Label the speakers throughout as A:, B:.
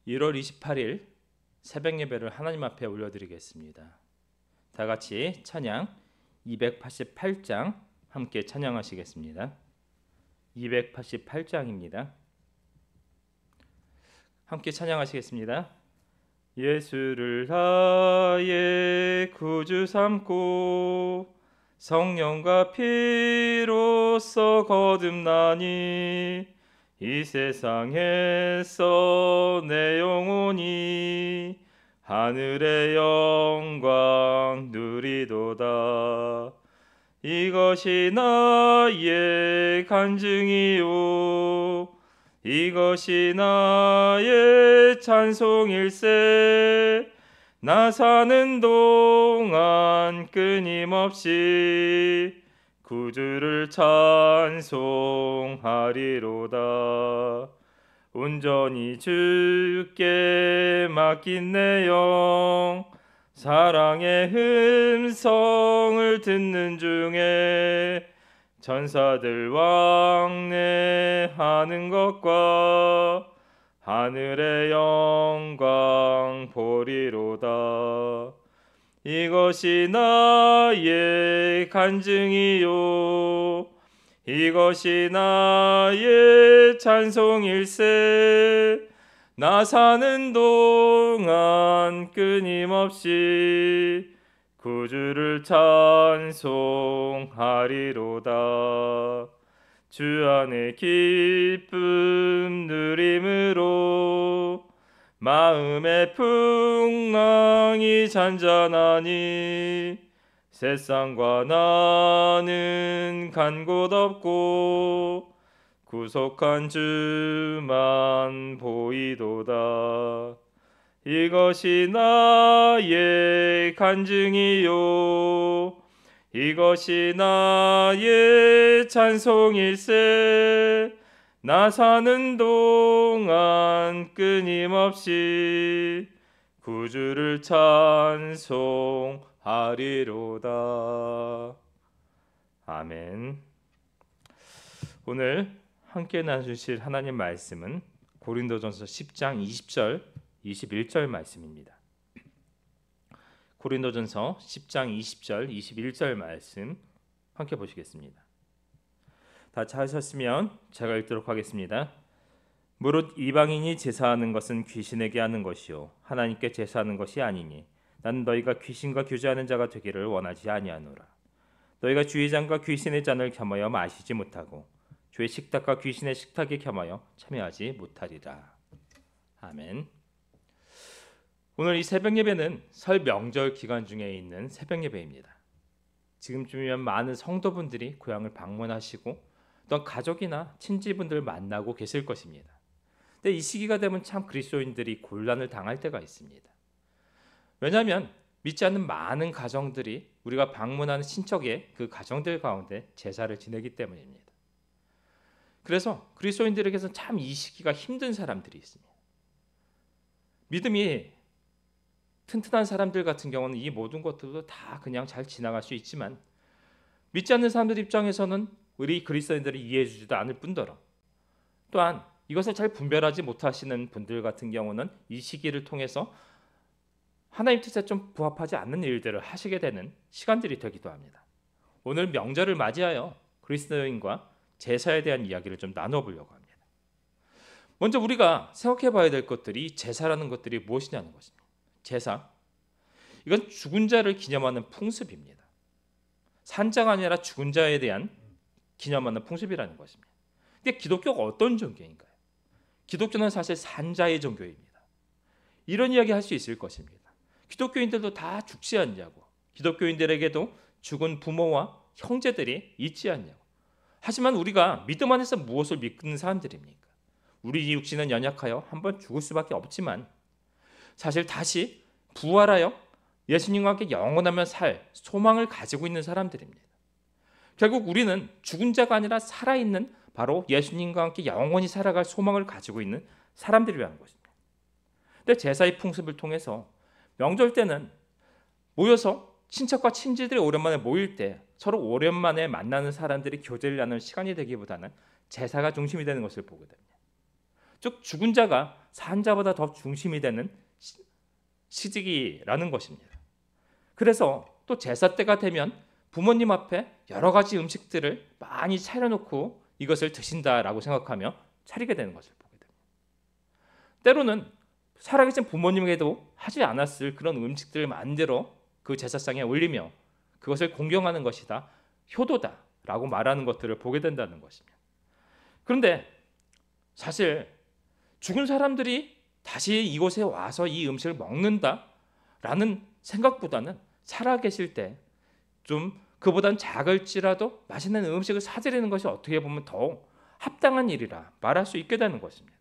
A: 1월 28일 새벽 예배를 하나님 앞에 올려드리겠습니다. 다 같이 찬양 288장 함께 찬양하시겠습니다. 288장입니다. 함께 찬양하시겠습니다. 예수를 나의 구주 삼고 성령과 피로써 거듭나니 이 세상에서 내 영혼이 하늘의 영광 누리도다. 이것이 나의 간증이요 이것이 나의 찬송일세. 나 사는 동안 끊임없이 구주를 찬송하리로다. 온전히 주께 맡긴 내 영 사랑의 음성을 듣는 중에 천사들 왕래하는 것과 하늘의 영광 보리로다. 이것이 나의 간증이요 이것이 나의 찬송일세. 나 사는 동안 끊임없이 구주를 찬송하리로다. 주 안에 기쁨 누림으로 마음의 풍랑이 잔잔하니 세상과 나는 간 곳 없고 구속한 주만 보이도다. 이것이 나의 간증이요 이것이 나의 찬송일세. 나 사는 동안 끊임없이 구주를 찬송하리로다. 아멘. 오늘 함께 나누실 하나님 말씀은 고린도전서 10장 20절 21절 말씀입니다. 고린도전서 10장 20절 21절 말씀 함께 보시겠습니다. 다 찾으셨으면 제가 읽도록 하겠습니다. 무릇 이방인이 제사하는 것은 귀신에게 하는 것이요 하나님께 제사하는 것이 아니니 나는 너희가 귀신과 교제하는 자가 되기를 원하지 아니하노라. 너희가 주의 잔과 귀신의 잔을 겸하여 마시지 못하고 주의 식탁과 귀신의 식탁에 겸하여 참여하지 못하리라. 아멘. 오늘 이 새벽 예배는 설 명절 기간 중에 있는 새벽 예배입니다. 지금쯤이면 많은 성도분들이 고향을 방문하시고 또 가족이나 친지분들 만나고 계실 것입니다. 근데 이 시기가 되면 참 그리스도인들이 곤란을 당할 때가 있습니다. 왜냐하면 믿지 않는 많은 가정들이 우리가 방문하는 친척의 그 가정들 가운데 제사를 지내기 때문입니다. 그래서 그리스도인들에게서 참 이 시기가 힘든 사람들이 있습니다. 믿음이 튼튼한 사람들 같은 경우는 이 모든 것들도 다 그냥 잘 지나갈 수 있지만 믿지 않는 사람들 입장에서는 우리 그리스도인들이 이해해 주지도 않을 뿐더러 또한 이것을 잘 분별하지 못하시는 분들 같은 경우는 이 시기를 통해서 하나님 뜻에 좀 부합하지 않는 일들을 하시게 되는 시간들이 되기도 합니다. 오늘 명절을 맞이하여 그리스도인과 제사에 대한 이야기를 좀 나눠보려고 합니다. 먼저 우리가 생각해 봐야 될 것들이 제사라는 것들이 무엇이냐는 것입니다. 제사, 이건 죽은 자를 기념하는 풍습입니다. 산자가 아니라 죽은 자에 대한 기념하는 풍습이라는 것입니다. 근데 기독교가 어떤 종교인가요? 기독교는 사실 산자의 종교입니다. 이런 이야기 할 수 있을 것입니다. 기독교인들도 다 죽지 않냐고, 기독교인들에게도 죽은 부모와 형제들이 있지 않냐고. 하지만 우리가 믿음 안에서 무엇을 믿는 사람들입니까? 우리 육신은 연약하여 한번 죽을 수밖에 없지만 사실 다시 부활하여 예수님과 함께 영원하며 살 소망을 가지고 있는 사람들입니다. 결국 우리는 죽은 자가 아니라 살아있는 바로 예수님과 함께 영원히 살아갈 소망을 가지고 있는 사람들이라는 것입니다. 근데 제사의 풍습을 통해서 명절 때는 모여서 친척과 친지들이 오랜만에 모일 때 서로 오랜만에 만나는 사람들이 교제를 나누는 시간이 되기보다는 제사가 중심이 되는 것을 보게 됩니다. 즉 죽은 자가 산 자보다 더 중심이 되는 시기라는 것입니다. 그래서 또 제사 때가 되면 부모님 앞에 여러 가지 음식들을 많이 차려놓고 이것을 드신다라고 생각하며 차리게 되는 것을 보게 됩니다. 때로는 살아계신 부모님에게도 하지 않았을 그런 음식들을 만들어 그 제사상에 올리며 그것을 공경하는 것이다, 효도다라고 말하는 것들을 보게 된다는 것입니다. 그런데 사실 죽은 사람들이 다시 이곳에 와서 이 음식을 먹는다라는 생각보다는 살아계실 때 좀 그보단 작을지라도 맛있는 음식을 사드리는 것이 어떻게 보면 더욱 합당한 일이라 말할 수 있게 되는 것입니다.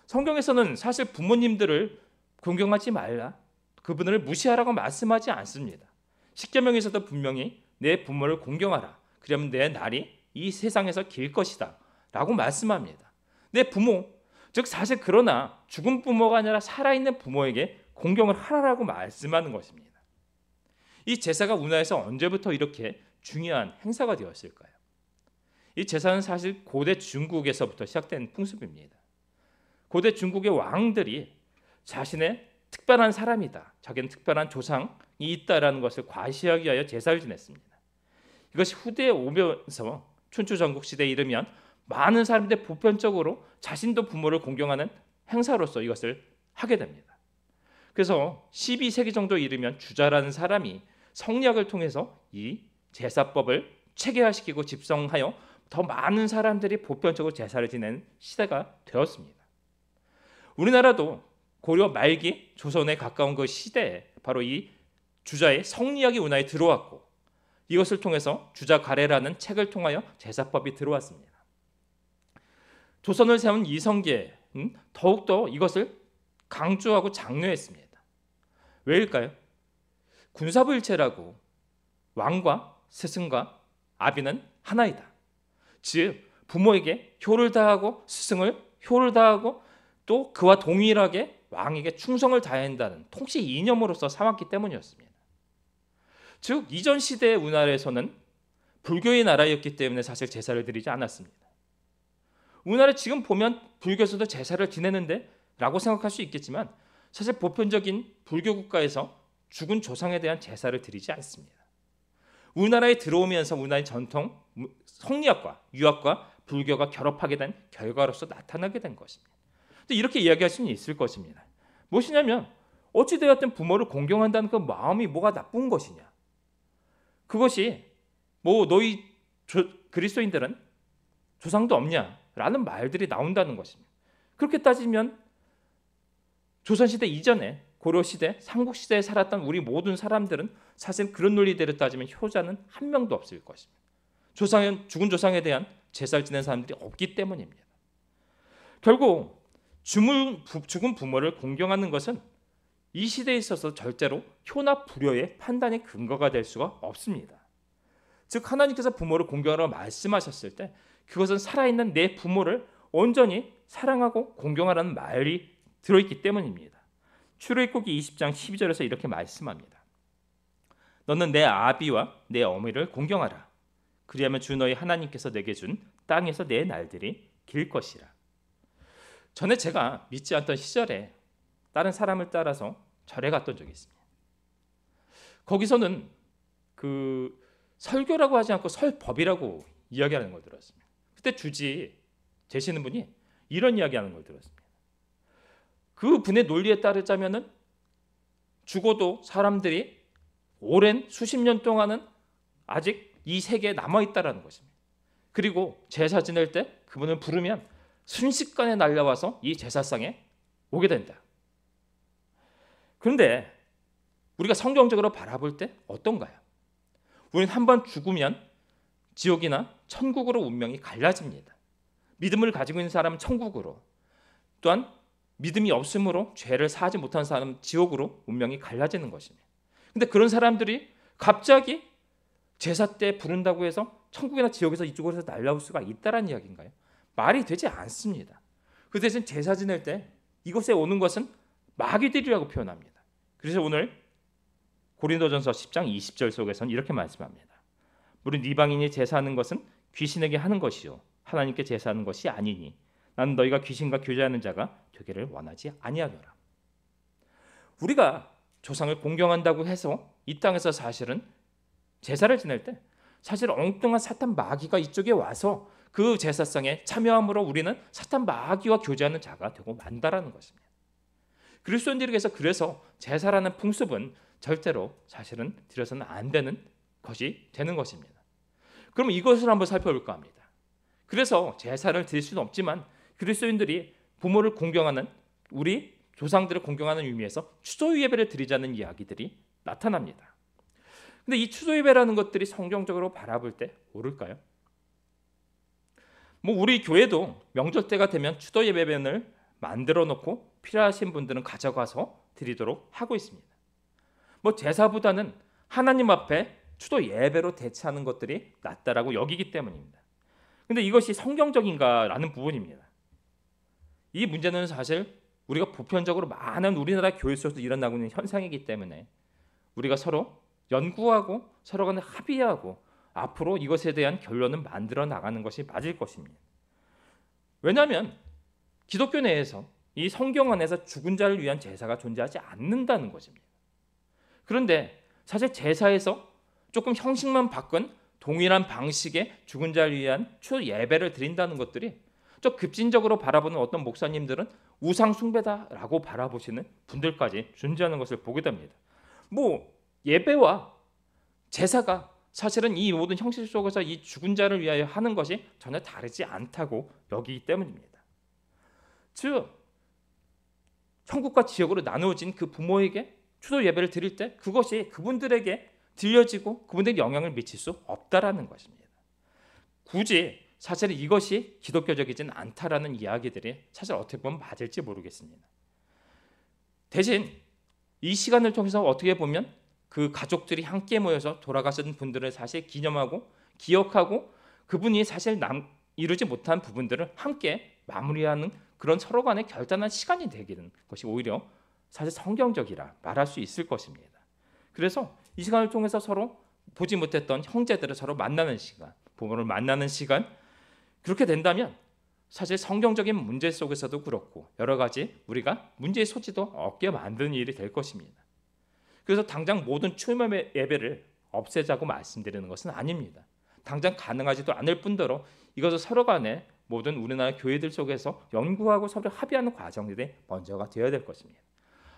A: 성경에서는 사실 부모님들을 공경하지 말라, 그분을 무시하라고 말씀하지 않습니다. 십계명에서도 분명히 내 부모를 공경하라, 그러면 내 날이 이 세상에서 길 것이다 라고 말씀합니다. 내 부모, 즉 사실 그러나 죽은 부모가 아니라 살아있는 부모에게 공경을 하라고 말씀하는 것입니다. 이 제사가 문화에서 언제부터 이렇게 중요한 행사가 되었을까요? 이 제사는 사실 고대 중국에서부터 시작된 풍습입니다. 고대 중국의 왕들이 자신의 특별한 사람이다, 자기는 특별한 조상이 있다라는 것을 과시하기 위하여 제사를 지냈습니다. 이것이 후대에 오면서 춘추전국 시대에 이르면 많은 사람들이 보편적으로 자신도 부모를 공경하는 행사로서 이것을 하게 됩니다. 그래서 12세기 정도 이르면 주자라는 사람이 성리학을 통해서 이 제사법을 체계화시키고 집성하여 더 많은 사람들이 보편적으로 제사를 지내는 시대가 되었습니다. 우리나라도 고려 말기 조선에 가까운 그 시대에 바로 이 주자의 성리학이 운하에 들어왔고 이것을 통해서 주자가래라는 책을 통하여 제사법이 들어왔습니다. 조선을 세운 이성계는 더욱더 이것을 강조하고 장려했습니다. 왜일까요? 군사부일체라고 왕과 스승과 아비는 하나이다. 즉 부모에게 효를 다하고 스승을 효를 다하고 또 그와 동일하게 왕에게 충성을 다해야 한다는 통치 이념으로서 삼았기 때문이었습니다. 즉 이전 시대의 우리나라에서는 불교의 나라였기 때문에 사실 제사를 드리지 않았습니다. 우리나라 지금 보면 불교에서도 제사를 지내는데 라고 생각할 수 있겠지만 사실 보편적인 불교 국가에서 죽은 조상에 대한 제사를 드리지 않습니다. 우리나라에 들어오면서 우리나라의 전통 성리학과 유학과 불교가 결합하게 된 결과로서 나타나게 된 것입니다. 이렇게 이야기할 수는 있을 것입니다. 무엇이냐면 어찌되었든 부모를 공경한다는 그 마음이 뭐가 나쁜 것이냐, 그것이 뭐 너희 그리스도인들은 조상도 없냐라는 말들이 나온다는 것입니다. 그렇게 따지면 조선시대 이전에 고려시대, 삼국시대에 살았던 우리 모든 사람들은 사실 그런 논리대로 따지면 효자는 한 명도 없을 것입니다. 죽은 조상에 대한 제사를 지낸 사람들이 없기 때문입니다. 결국 죽은 부모를 공경하는 것은 이 시대에 있어서 절대로 효나 불효의 판단의 근거가 될 수가 없습니다. 즉 하나님께서 부모를 공경하라고 말씀하셨을 때 그것은 살아있는 내 부모를 온전히 사랑하고 공경하라는 말이 들어있기 때문입니다. 출애굽기 20장 12절에서 이렇게 말씀합니다. 너는 내 아비와 내 어머니를 공경하라. 그리하면 주 너희 하나님께서 내게 준 땅에서 내 날들이 길 것이라. 전에 제가 믿지 않던 시절에 다른 사람을 따라서 절에 갔던 적이 있습니다. 거기서는 그 설교라고 하지 않고 설법이라고 이야기하는 걸 들었습니다. 그때 주지 되시는 분이 이런 이야기하는 걸 들었습니다. 그 분의 논리에 따르자면은 죽어도 사람들이 오랜 수십 년 동안은 아직 이 세계에 남아 있다라는 것입니다. 그리고 제사 지낼 때 그분을 부르면 순식간에 날려와서 이 제사상에 오게 된다. 그런데 우리가 성경적으로 바라볼 때 어떤가요? 우리는 한번 죽으면 지옥이나 천국으로 운명이 갈라집니다. 믿음을 가지고 있는 사람은 천국으로, 또한 믿음이 없으므로 죄를 사하지 못한 사람은 지옥으로 운명이 갈라지는 것입니다. 근데 그런 사람들이 갑자기 제사 때 부른다고 해서 천국이나 지옥에서 이쪽으로 날라올 수가 있다라는 이야기인가요? 말이 되지 않습니다. 그 대신 제사 지낼 때 이곳에 오는 것은 마귀들이라고 표현합니다. 그래서 오늘 고린도전서 10장 20절 속에서는 이렇게 말씀합니다. 무릇 이방인이 제사하는 것은 귀신에게 하는 것이요 하나님께 제사하는 것이 아니니 나는 너희가 귀신과 교제하는 자가 되기를 원하지 아니하노라. 우리가 조상을 공경한다고 해서 이 땅에서 사실은 제사를 지낼 때 사실 엉뚱한 사탄 마귀가 이쪽에 와서 그 제사상에 참여함으로 우리는 사탄 마귀와 교제하는 자가 되고 만다라는 것입니다. 그리스도인들에게서 그래서 제사라는 풍습은 절대로 사실은 드려서는 안 되는 것이 되는 것입니다. 그럼 이것을 한번 살펴볼까 합니다. 그래서 제사를 드릴 수는 없지만 그리스도인들이 부모를 공경하는, 우리 조상들을 공경하는 의미에서 추도 예배를 드리자는 이야기들이 나타납니다. 근데 이 추도 예배라는 것들이 성경적으로 바라볼 때 옳을까요? 우리 교회도 명절 때가 되면 추도 예배변을 만들어 놓고 필요하신 분들은 가져가서 드리도록 하고 있습니다. 제사보다는 하나님 앞에 추도 예배로 대체하는 것들이 낫다라고 여기기 때문입니다. 근데 이것이 성경적인가라는 부분입니다. 이 문제는 사실 우리가 보편적으로 많은 우리나라 교회 속에서 일어나고 있는 현상이기 때문에 우리가 서로 연구하고 서로 간에 합의하고 앞으로 이것에 대한 결론을 만들어 나가는 것이 맞을 것입니다. 왜냐하면 기독교 내에서 이 성경 안에서 죽은 자를 위한 제사가 존재하지 않는다는 것입니다. 그런데 사실 제사에서 조금 형식만 바꾼 동일한 방식의 죽은 자를 위한 추 예배를 드린다는 것들이 좀 급진적으로 바라보는 어떤 목사님들은 우상 숭배다라고 바라보시는 분들까지 존재하는 것을 보게 됩니다. 예배와 제사가 사실은 이 모든 형식 속에서 이 죽은 자를 위하여 하는 것이 전혀 다르지 않다고 여기기 때문입니다. 즉 천국과 지옥으로 나누어진 그 부모에게 추도 예배를 드릴 때 그것이 그분들에게 들려지고 그분들에게 영향을 미칠 수 없다라는 것입니다. 굳이 사실은 이것이 기독교적이진 않다라는 이야기들이 사실 어떻게 보면 맞을지 모르겠습니다. 대신 이 시간을 통해서 어떻게 보면 그 가족들이 함께 모여서 돌아가신 분들을 사실 기념하고 기억하고 그분이 사실 이루지 못한 부분들을 함께 마무리하는 그런 서로 간의 결단한 시간이 되기는 것이 오히려 사실 성경적이라 말할 수 있을 것입니다. 그래서 이 시간을 통해서 서로 보지 못했던 형제들을 서로 만나는 시간, 부모를 만나는 시간, 그렇게 된다면 사실 성경적인 문제 속에서도 그렇고 여러 가지 우리가 문제의 소지도 없게 만드는 일이 될 것입니다. 그래서 당장 모든 추모 예배를 없애자고 말씀드리는 것은 아닙니다. 당장 가능하지도 않을 뿐더러 이것을 서로 간에 모든 우리나라 교회들 속에서 연구하고 서로 합의하는 과정들이 먼저가 되어야 될 것입니다.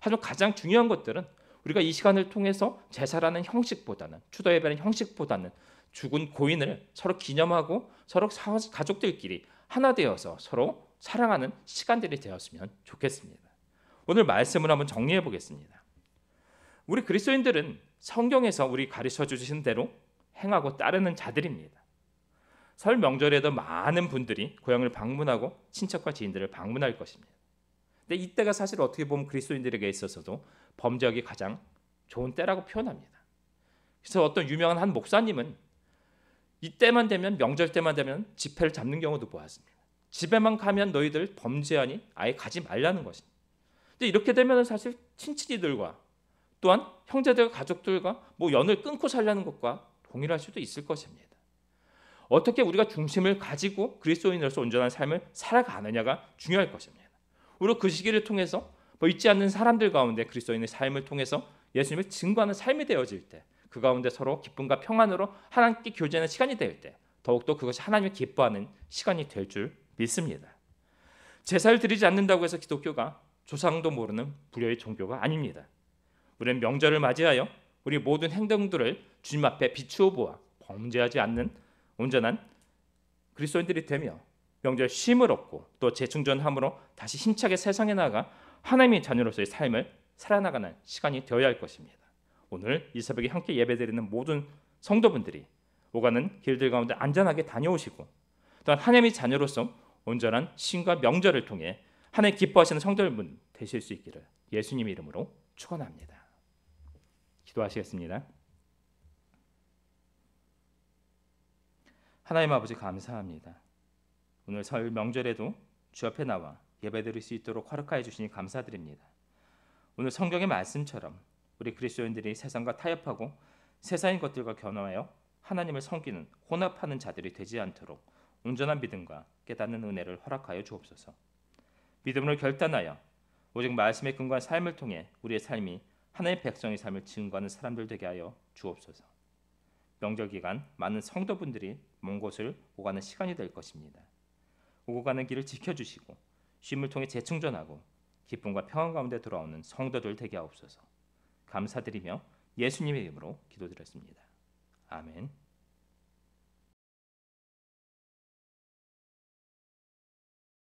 A: 하지만 가장 중요한 것들은 우리가 이 시간을 통해서 제사라는 형식보다는 추도 예배라는 형식보다는 죽은 고인을 서로 기념하고 서로 가족들끼리 하나 되어서 서로 사랑하는 시간들이 되었으면 좋겠습니다. 오늘 말씀을 한번 정리해 보겠습니다. 우리 그리스도인들은 성경에서 우리 가르쳐 주신 대로 행하고 따르는 자들입니다. 설 명절에도 많은 분들이 고향을 방문하고 친척과 지인들을 방문할 것입니다. 근데 이때가 사실 어떻게 보면 그리스도인들에게 있어서도 범죄하기 가장 좋은 때라고 표현합니다. 그래서 어떤 유명한 한 목사님은 이때만 되면 명절 때만 되면 집회를 잡는 경우도 보았습니다. 집에만 가면 너희들 범죄하니 아예 가지 말라는 것입니다. 근데 이렇게 되면 사실 친친이들과 또한 형제들 가족들과 연을 끊고 살려는 것과 동일할 수도 있을 것입니다. 어떻게 우리가 중심을 가지고 그리스도인으로서 온전한 삶을 살아가느냐가 중요할 것입니다. 우리가 그 시기를 통해서 잊지 않는 사람들 가운데 그리스도인의 삶을 통해서 예수님을 증거하는 삶이 되어질 때 그 가운데 서로 기쁨과 평안으로 하나님께 교제하는 시간이 될 때 더욱더 그것이 하나님을 기뻐하는 시간이 될 줄 믿습니다. 제사를 드리지 않는다고 해서 기독교가 조상도 모르는 불효의 종교가 아닙니다. 우리는 명절을 맞이하여 우리 모든 행동들을 주님 앞에 비추어 보아 범죄하지 않는 온전한 그리스도인들이 되며 명절 쉼을 얻고 또 재충전함으로 다시 힘차게 세상에 나가 하나님의 자녀로서의 삶을 살아나가는 시간이 되어야 할 것입니다. 오늘 이 새벽에 함께 예배드리는 모든 성도분들이 오가는 길들 가운데 안전하게 다녀오시고 또한 하나님의 자녀로서 온전한 쉼과 명절을 통해 하나님 기뻐하시는 성도분 되실 수 있기를 예수님의 이름으로 축원합니다. 기도하시겠습니다. 하나님 아버지 감사합니다. 오늘 설 명절에도 주 앞에 나와 예배드릴 수 있도록 허락하여 주시니 감사드립니다. 오늘 성경의 말씀처럼 우리 그리스도인들이 세상과 타협하고 세상의 것들과 견화하여 하나님을 섬기는 혼합하는 자들이 되지 않도록 온전한 믿음과 깨닫는 은혜를 허락하여 주옵소서. 믿음으로 결단하여 오직 말씀에 근거한 삶을 통해 우리의 삶이 하나님의 백성의 삶을 증거하는 사람들 되게 하여 주옵소서. 명절 기간 많은 성도분들이 먼 곳을 오가는 시간이 될 것입니다. 오고 가는 길을 지켜주시고 쉼을 통해 재충전하고 기쁨과 평안 가운데 돌아오는 성도들 되게 하옵소서. 감사드리며 예수님의 이름으로 기도드렸습니다. 아멘.